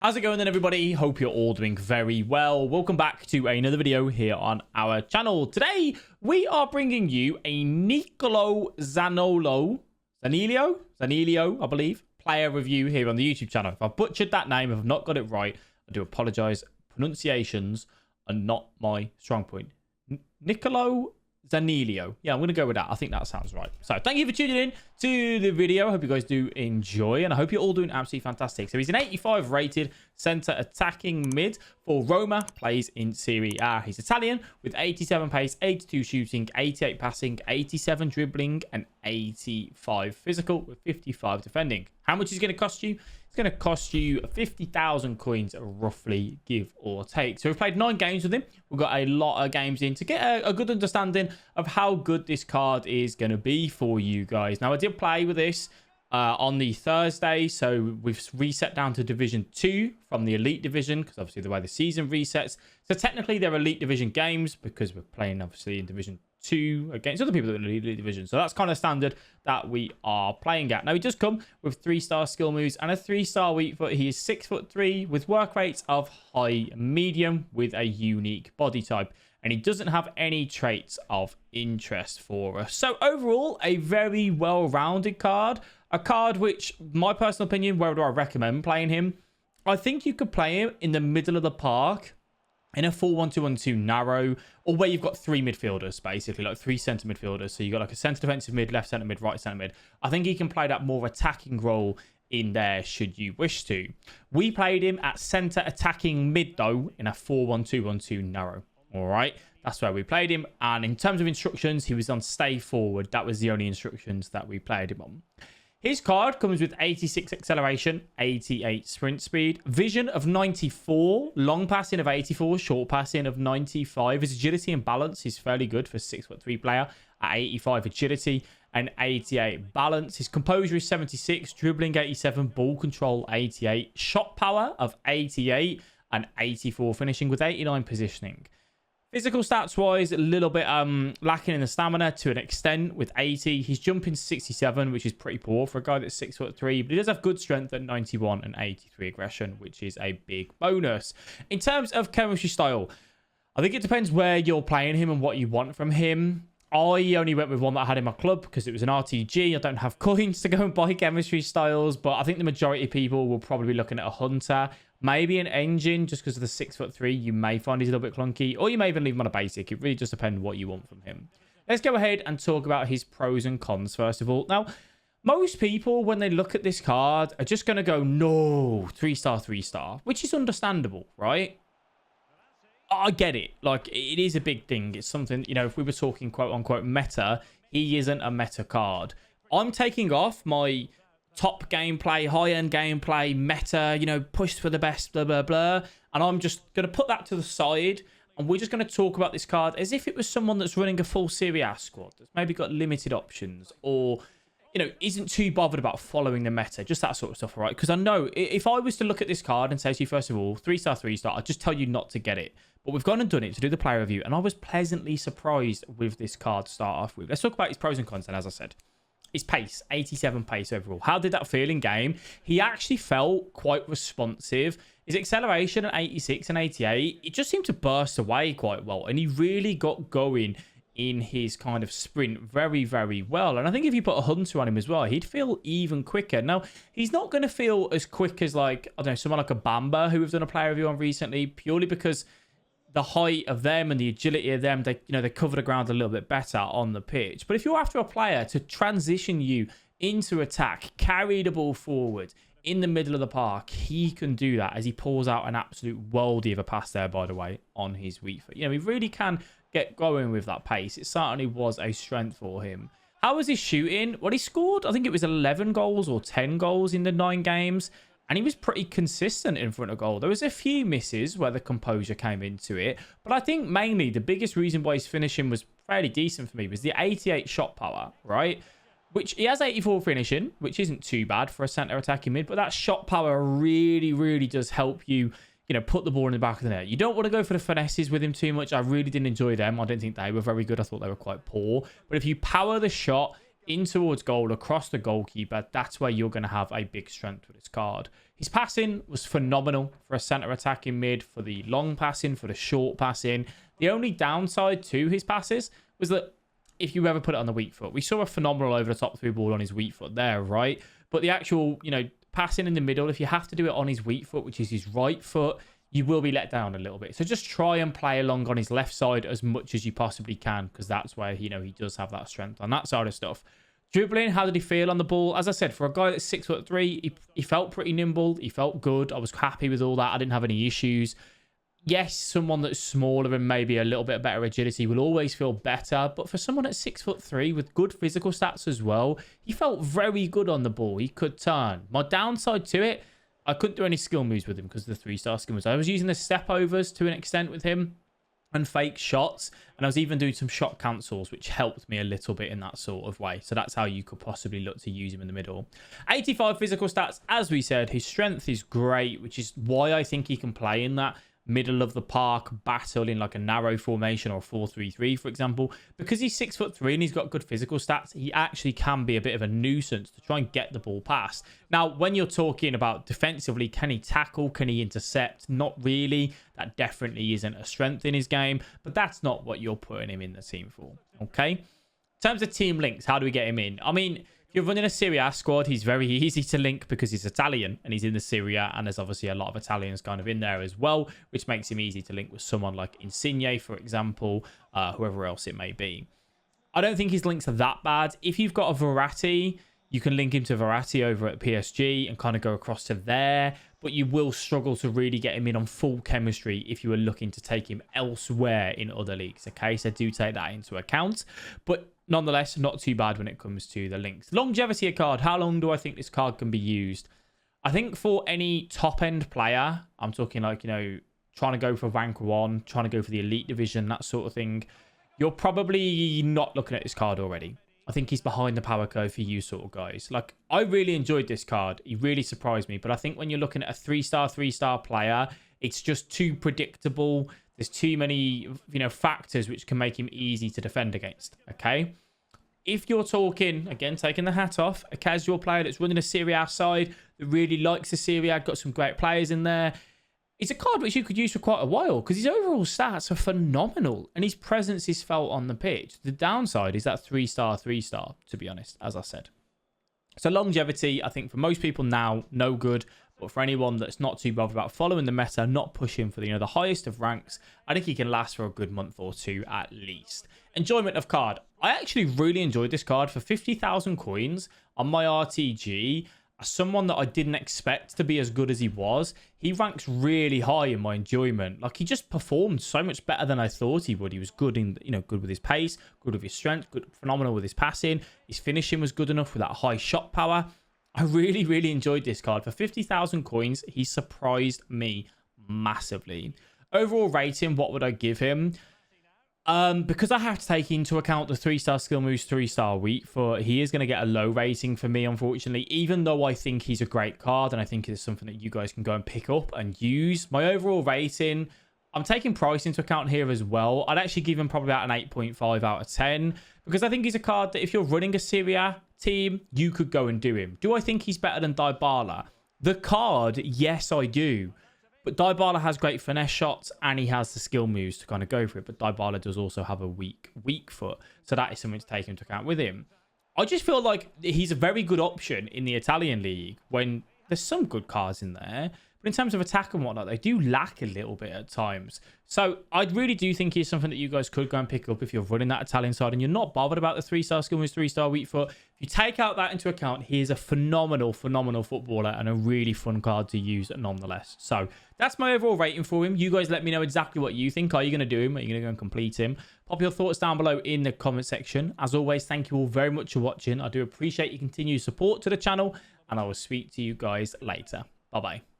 How's it going then, everybody? Hope you're all doing very well. Welcome back to another video here on our channel. Today, we are bringing you a Zaniolo, I believe, player review here on the YouTube channel. If I've butchered that name, if I've not got it right, I do apologize. Pronunciations are not my strong point. Zaniolo. Yeah, I'm going to go with that. I think that sounds right. So thank you for tuning in to the video. I hope you guys do enjoy, and I hope you're all doing absolutely fantastic. So he's an 85 rated center attacking mid for Roma, plays in Serie A. He's Italian with 87 pace, 82 shooting, 88 passing, 87 dribbling, and 85 physical with 55 defending. How much is it going to cost you? It's going to cost you 50,000 coins, roughly, give or take. So we've played 9 games with him. We've got a lot of games in to get a good understanding of how good this card is going to be for you guys. Now, I did play with this on the Thursday, so we've reset down to Division 2 from the Elite Division, because obviously the way the season resets. So technically, they're Elite Division games, because we're playing, obviously, in Division 2 against other people that are in the Elite Division. So that's kind of standard that we are playing at. Now, he does come with 3-star skill moves and a 3-star weak foot. He is 6'3" with work rates of high medium with a unique body type. And he doesn't have any traits of interest for us. So overall, a very well-rounded card. A card which, my personal opinion, where do I recommend playing him? I think you could play him in the middle of the park in a 4-1-2-1-2 narrow, or where you've got 3 midfielders, basically, like 3 centre midfielders. So you've got like a centre defensive mid, left centre mid, right centre mid. I think he can play that more attacking role in there should you wish to. We played him at centre attacking mid, though, in a 4-1-2-1-2 narrow. All right, that's where we played him. And in terms of instructions, he was on stay forward. That was the only instructions that we played him on. His card comes with 86 acceleration, 88 sprint speed, vision of 94, long passing of 84, short passing of 95. His agility and balance is fairly good for a 6'3" player at 85 agility and 88 balance. His composure is 76, dribbling 87, ball control 88, shot power of 88 and 84, finishing with 89 positioning. Physical stats wise, a little bit lacking in the stamina to an extent with 80. He's jumping 67, which is pretty poor for a guy that's 6'3", but he does have good strength at 91 and 83 aggression, which is a big bonus. In terms of chemistry style, I think it depends where you're playing him and what you want from him. I only went with one that I had in my club because it was an RTG. I don't have coins to go and buy chemistry styles, but I think the majority of people will probably be looking at a Hunter. Maybe an Engine, just because of the 6'3", you may find he's a little bit clunky, or you may even leave him on a basic. It really just depends what you want from him. Let's go ahead and talk about his pros and cons first of all. Now, most people, when they look at this card, are just going to go, no, 3-star, 3-star, which is understandable, right? I get it. Like, it is a big thing. It's something, you know, if we were talking quote-unquote meta, he isn't a meta card. I'm taking off my top gameplay, high-end gameplay, meta, you know, push for the best, blah, blah, blah. And I'm just going to put that to the side. And we're just going to talk about this card as if it was someone that's running a full Serie A squad, that's maybe got limited options, or, you know, isn't too bothered about following the meta, just that sort of stuff, right? Because I know if I was to look at this card and say to you, first of all, 3-star, 3-star, I'd just tell you not to get it. But we've gone and done it to do the player review, and I was pleasantly surprised with this card to start off with. Let's talk about his pros and cons then, as I said. His pace, 87 pace overall. How did that feel in game? He actually felt quite responsive. His acceleration at 86 and 88, it just seemed to burst away quite well. And he really got going in his kind of sprint very, very well. And I think if you put a Hunter on him as well, he'd feel even quicker. Now, he's not going to feel as quick as, like, I don't know, someone like a Bamba, who we've done a player review on recently, purely because the height of them and the agility of them, they cover the ground a little bit better on the pitch. But if you're after a player to transition you into attack, carry the ball forward in the middle of the park, he can do that as he pulls out an absolute worldie of a pass there, by the way, on his weak foot. You know, he really can get going with that pace. It certainly was a strength for him. How was his shooting? Well, he scored, I think it was 11 goals or 10 goals in the 9 games. And he was pretty consistent in front of goal. There was a few misses where the composure came into it. But I think mainly the biggest reason why his finishing was fairly decent for me was the 88 shot power, right? Which he has 84 finishing, which isn't too bad for a centre attacking mid. But that shot power really, really does help you, you know, put the ball in the back of the net. You don't want to go for the finesses with him too much. I really didn't enjoy them. I didn't think they were very good. I thought they were quite poor. But if you power the shot, in towards goal, across the goalkeeper, that's where you're going to have a big strength with this card. His passing was phenomenal for a centre attacking mid, for the long passing, for the short passing. The only downside to his passes was that if you ever put it on the weak foot, we saw a phenomenal over the top through ball on his weak foot there, right? But the actual, passing in the middle, if you have to do it on his weak foot, which is his right foot, you will be let down a little bit. So just try and play along on his left side as much as you possibly can, because that's where, he does have that strength on that side of stuff. Dribbling, how did he feel on the ball? As I said, for a guy that's 6'3", he felt pretty nimble. He felt good. I was happy with all that. I didn't have any issues. Yes, someone that's smaller and maybe a little bit better agility will always feel better. But for someone at 6'3" with good physical stats as well, he felt very good on the ball. He could turn. My downside to it, I couldn't do any skill moves with him because of the 3-star skill moves. I was using the step overs to an extent with him and fake shots, and I was even doing some shot cancels, which helped me a little bit in that sort of way. So that's how you could possibly look to use him in the middle. 85 physical stats, as we said. His strength is great, which is why I think he can play in that middle of the park battle in like a narrow formation or a 4-3-3, for example. Because he's 6'3" and he's got good physical stats, he actually can be a bit of a nuisance to try and get the ball past. Now, when you're talking about defensively, can he tackle? Can he intercept? Not really. That definitely isn't a strength in his game, but that's not what you're putting him in the team for. Okay. In terms of team links, how do we get him in? I mean, if you're running a Serie A squad, he's very easy to link because he's Italian and he's in the Serie A, and there's obviously a lot of Italians kind of in there as well, which makes him easy to link with someone like Insigne, for example, whoever else it may be. I don't think his links are that bad. If you've got a Verratti, you can link him to Verratti over at PSG and kind of go across to there, but you will struggle to really get him in on full chemistry if you were looking to take him elsewhere in other leagues, okay? So do take that into account, but nonetheless, not too bad when it comes to the links. Longevity of card. How long do I think this card can be used? I think for any top-end player, I'm talking like, trying to go for rank 1, trying to go for the elite division, that sort of thing, you're probably not looking at this card already. I think he's behind the power curve for you sort of guys. Like, I really enjoyed this card. He really surprised me. But I think when you're looking at a 3-star player, it's just too predictable. There's too many, factors which can make him easy to defend against, okay? If you're talking, again, taking the hat off, a casual player that's running a Serie A side that really likes the Serie A, got some great players in there, it's a card which you could use for quite a while because his overall stats are phenomenal and his presence is felt on the pitch. The downside is that 3-star, to be honest, as I said. So longevity, I think for most people now, no good. But for anyone that's not too bothered about following the meta, not pushing for the highest of ranks, I think he can last for a good month or two at least. Enjoyment of card. I actually really enjoyed this card for 50,000 coins on my RTG. As someone that I didn't expect to be as good as he was, he ranks really high in my enjoyment. Like, he just performed so much better than I thought he would. He was good in, good with his pace, good with his strength, good, phenomenal with his passing. His finishing was good enough with that high shot power. I really, really enjoyed this card. For 50,000 coins, he surprised me massively. Overall rating, what would I give him? Because I have to take into account the 3-star skill moves, 3-star weak foot, he is going to get a low rating for me, unfortunately, even though I think he's a great card and I think it's something that you guys can go and pick up and use. My overall rating, I'm taking price into account here as well. I'd actually give him probably about an 8.5 out of 10 because I think he's a card that if you're running a Serie A team, you could go and do him. Do I think he's better than Dybala? The card, yes, I do. But Dybala has great finesse shots and he has the skill moves to kind of go for it. But Dybala does also have a weak foot. So that is something to take into account with him. I just feel like he's a very good option in the Italian league when there's some good cards in there. But in terms of attack and whatnot, they do lack a little bit at times. So I really do think he's something that you guys could go and pick up if you're running that Italian side and you're not bothered about the 3-star skill moves, 3-star weak foot. If you take out that into account, he is a phenomenal footballer and a really fun card to use nonetheless. So that's my overall rating for him. You guys let me know exactly what you think. Are you going to do him? Are you going to go and complete him? Pop your thoughts down below in the comment section. As always, thank you all very much for watching. I do appreciate your continued support to the channel and I will speak to you guys later. Bye-bye.